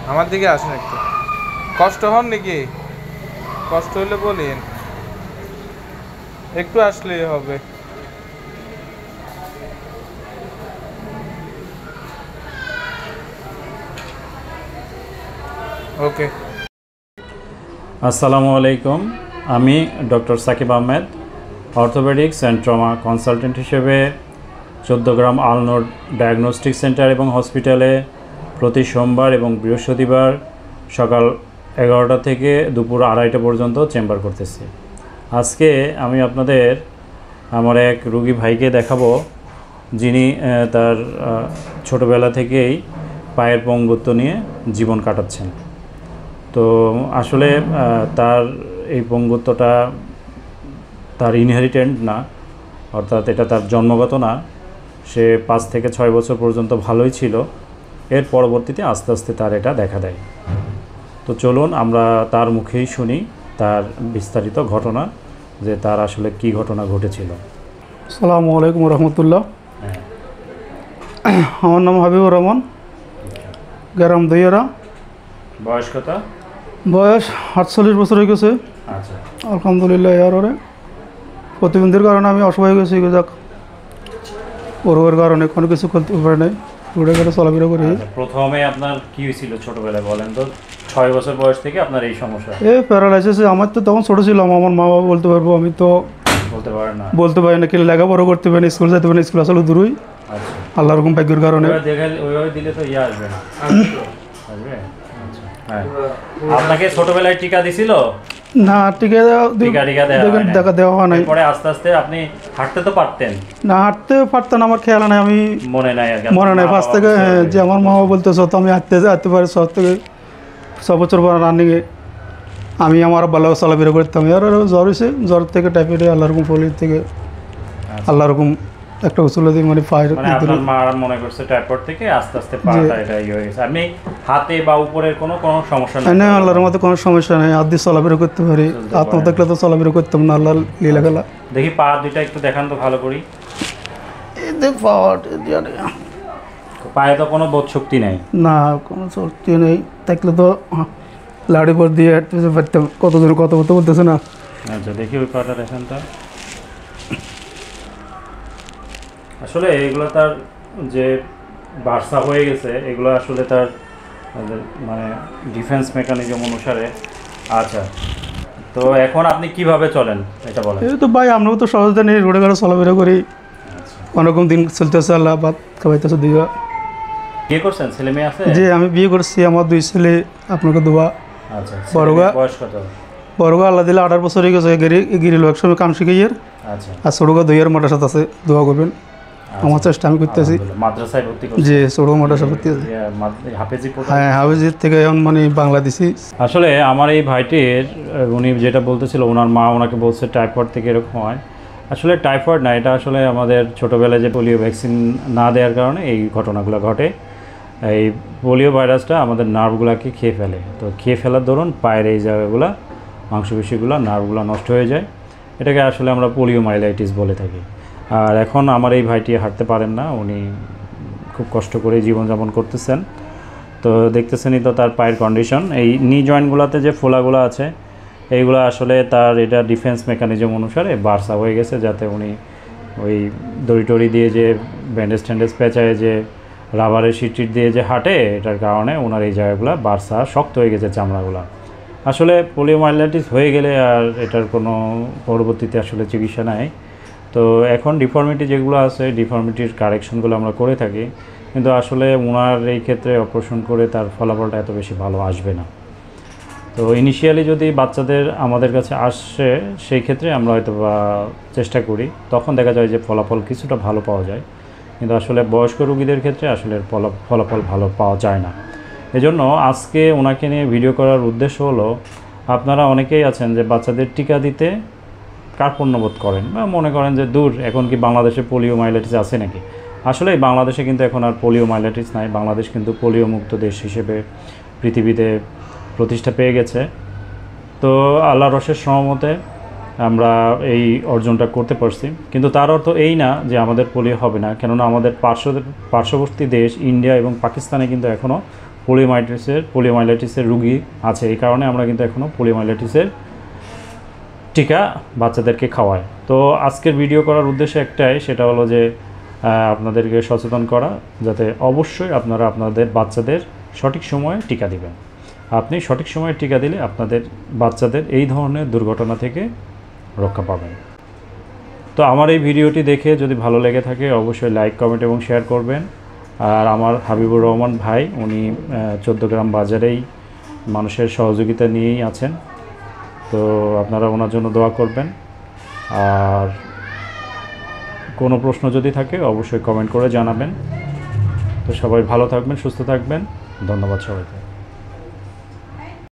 আমার দিকে আসেন একটু। কষ্ট হন নাকি? কষ্ট হলে বলেন, একটু আসলেই হবে। ওকে। আসসালামু আলাইকুম, আমি doctor Sakib Ahmed, orthopaedics and trauma consultant হিসেবে 14 গ্রাম আলনোর ডায়াগনস্টিক সেন্টার এবং হসপিটালে প্রতি সোমবার এবং বৃহস্পতিবার সকাল 11টা থেকে দুপুর 2:30টা পর্যন্ত চেম্বার করতেছি। আজকে আমি আপনাদের আমার এক রুগী ভাইকে দেখাবো, যিনি তার ছোটোবেলা থেকেই পায়ের পঙ্গুত্ব নিয়ে জীবন কাটাচ্ছেন। তো আসলে তার এই পঙ্গুত্বটা তার ইনহেরিটেন্ট না, অর্থাৎ এটা তার জন্মগত না। সে 5 থেকে 6 বছর পর্যন্ত ভালোই ছিল, এর পরবর্তীতে আস্তে আস্তে তার এটা দেখা দেয়। তো চলুন আমরা তার মুখেই শুনি তার বিস্তারিত ঘটনা, যে তার আসলে কি ঘটনা ঘটেছিল। আসসালামু আলাইকুম রহমতুল্লাহ। আমার নাম হাবিবুর রহমান, গ্রাম দইয়ারা। বয়স কত? বয়স 48 বছর হয়ে গেছে। আচ্ছা, আলহামদুলিল্লাহ। এর প্রতিবন্ধীর কারণে আমি অসহায় হয়ে গেছি। যাক, ওর কারণে কোনো কিছু করতে পারে নাই, ঘুরে ঘুরে চলাফেরা করি। প্রথমে আপনার কি হয়েছিল ছোটবেলায় বলেন তো? 6 বছর বয়স থেকে আপনার এই সমস্যা? প্যারালাইসিস। আমার তো তখন ছোটো ছিলাম, আমার মা বাবা বলতে পারবো, আমি তো বলতে পারি না। কি লেখাপড়া করতে পারি না, স্কুল যেতে পারি না, স্কুল আসলে দূরই। আচ্ছা, আল্লাহ রকম ভাগ্যের কারণে। ওইভাবে দিলে তো আসবে না, আসবে। আচ্ছা, হ্যাঁ। আপনাকে ছোটবেলায় টিকা দিছিল? না, দেখা দেওয়া হয় নাই। পরে আস্তে আস্তে আপনি হাঁটতে তো পারতেন? না, হাঁটতে পারতাম না, আমার খেয়াল নাই, আমি মনে নাই মনে নাই। ফার্স্ট থেকে যে আমার মা বাবা বলতেছ তো আমি হাঁটতে পারি। 6 থেকে 6 বছর পর রানিংয়ে আমি আমার ভালো চলাফেরা করতাম। আর জ্বর হয়েছে, জ্বর থেকে টাইফয়েড, আল্লাহ রকম ফলির থেকে আল্লাহ রকম একটা উচলে দিয়ে মানে পায়ের মা মনে করছে টাইফয়েড থেকে আস্তে আস্তে পাটা এটা হয়ে গেছে। আপনি হাতে বা উপরের কোনো সমস্যা নেই? না, আল্লাহর মধ্যে কোনো সমস্যা নেই। হাত দিয়ে চলাফেরা করতে পারি। হাত না থাকলে তো চলাফেরা করতাম না। আল্লাহ লীলা খেলা। দেখি পা দুইটা একটু দেখান তো ভালো করি। পায়ে তো কোনো বোধ শক্তি নেই? না, কোনো শক্তি নেই। থাকলে তো লাড়ি পর দিয়ে হাঁটতে পারতাম। কতজন কথা বলতেছে না। আচ্ছা, দেখি ওই পাটা দেখান তো। আসলে এগুলো তার যে বার্সা হয়ে গেছে, এগুলো আসলে তার মানে ডিফেন্স মেকানিজম অনুসারে। আচ্ছা, তো এখন আপনি কিভাবে চলেন এটা বলেন? এই তো ভাই, আমরাও তো সহজে নেই, রোডে ঘাটে চলাফেরা করি। অনেকরকম দিন চলতেছে, আল্লাহ বাদ খাওয়াইতেছে। দুইবা বিয়ে করছেন? ছেলে মেয়ে আছে? জি, আমি বিয়ে করছি। আমার 2 ছেলে। আপনাকে দুবা। আচ্ছা, বড়গা বয়স কত? বড়গা আল্লাহ দিলে 18 বছর হয়ে গেছে। গিরিল একসময় কাম শিখাইয়ের। আচ্ছা, আর ছোটগা 2 মাদ্রাসাত আছে, দোয়া করবেন। আমার চেষ্টা আমি করতেছি। মাদ্রাসায় ভর্তি করছেন? জি, ছোটগা মাদ্রাসা ভর্তি আছে। হাফেজি? হ্যাঁ, হাফেজির থেকে এখন মানে বাংলাদেশি। আসলে আমার এই ভাইটির, উনি যেটা বলতেছিল, ওনার মা ওনাকে বলছে টাইফয়েড থেকে এরকম হয়। আসলে টাইফয়েড না, এটা আসলে আমাদের ছোটোবেলায় যে পোলিও ভ্যাকসিন না দেওয়ার কারণে এই ঘটনাগুলো ঘটে। এই পোলিও ভাইরাসটা আমাদের নার্ভগুলোকে খেয়ে ফেলে। তো খেয়ে ফেলার দরুন পায়ের এই জায়গাগুলো, মাংসপেশিগুলো, নার্ভগুলো নষ্ট হয়ে যায়। এটাকে আসলে আমরা পোলিও মাইলাইটিস বলে থাকি। আর এখন আমার এই ভাইটি হাঁটতে পারেন না, উনি খুব কষ্ট করে জীবনযাপন করতেছেন। তো দেখতেছেনই তো তার পায়ের কন্ডিশন। এই নি জয়েন্টগুলোতে যে ফোলাগুলো আছে, এইগুলো আসলে তার এটা ডিফেন্স মেকানিজম অনুসারে বার্সা হয়ে গেছে, যাতে উনি ওই দড়ি টড়ি দিয়ে যে ব্যান্ডেজ ট্যান্ডেজ পেঁচায়, যে রাবারের শিট দিয়ে যে হাঁটে, এটার কারণে ওনার এই জায়গাগুলো বার্সা শক্ত হয়ে গেছে, চামড়াগুলো। আসলে পোলিওমাইলাইটিস হয়ে গেলে আর এটার কোনো পরবর্তীতে আসলে চিকিৎসা নাই। তো এখন ডিফর্মিটি যেগুলো আছে, ডিফর্মিটির কারেকশনগুলো আমরা করে থাকি, কিন্তু আসলে ওনার এই ক্ষেত্রে অপারেশন করে তার ফলাফলটা এত বেশি ভালো আসবে না। তো ইনিশিয়ালি যদি বাচ্চাদের আমাদের কাছে আসে, সেই ক্ষেত্রে আমরা হয়তো চেষ্টা করি, তখন দেখা যায় যে ফলাফল কিছুটা ভালো পাওয়া যায়। কিন্তু আসলে বয়স্ক রোগীদের ক্ষেত্রে আসলে ফলাফল ভালো পাওয়া যায় না। এজন্য আজকে ওনাকে নিয়ে ভিডিও করার উদ্দেশ্য হলো, আপনারা অনেকেই আছেন যে বাচ্চাদের টিকা দিতে কার্পণ্যবোধ করেন বা মনে করেন যে দূর, এখন কি বাংলাদেশে পোলিও মাইলাইটিস আছে নাকি? আসলে বাংলাদেশে কিন্তু এখন আর পোলিও মাইলাইটিস নাই। বাংলাদেশ কিন্তু পোলিও মুক্ত দেশ হিসেবে পৃথিবীতে প্রতিষ্ঠা পেয়ে গেছে। তো আল্লাহর রসের সহমতে আমরা এই অর্জনটা করতে পারছি। কিন্তু তার অর্থ এই না যে আমাদের পোলিও হবে না, কেননা আমাদের পার্শ্ববর্তী দেশ ইন্ডিয়া এবং পাকিস্তানে কিন্তু এখনও পোলিওমাইলাইটিসের রুগী আছে। এই কারণে আমরা কিন্তু এখনও পোলিওমাইলাইটিসের টিকা বাচ্চাদেরকে খাওয়াই। তো আজকের ভিডিও করার উদ্দেশ্য একটাই, সেটা হলো যে আপনাদেরকে সচেতন করা, যাতে অবশ্যই আপনারা আপনাদের বাচ্চাদের সঠিক সময়ে টিকা দিবেন। আপনি সঠিক সময়ে টিকা দিলে আপনাদের বাচ্চাদের এই ধরনের দুর্ঘটনা থেকে রক্ষা পাবেন। তো আমার এই ভিডিওটি দেখে যদি ভালো লেগে থাকে অবশ্যই লাইক, কমেন্ট এবং শেয়ার করবেন। আর আমার হাবিবুর রহমান ভাই, উনি 14 গ্রাম বাজারেই মানুষের সহযোগিতা নিয়েই আছেন। তো আপনারা ওনার জন্য দোয়া করবেন। আর কোনো প্রশ্ন যদি থাকে অবশ্যই কমেন্ট করে জানাবেন। তো সবাই ভালো থাকবেন, সুস্থ থাকবেন। ধন্যবাদ সবাইকে।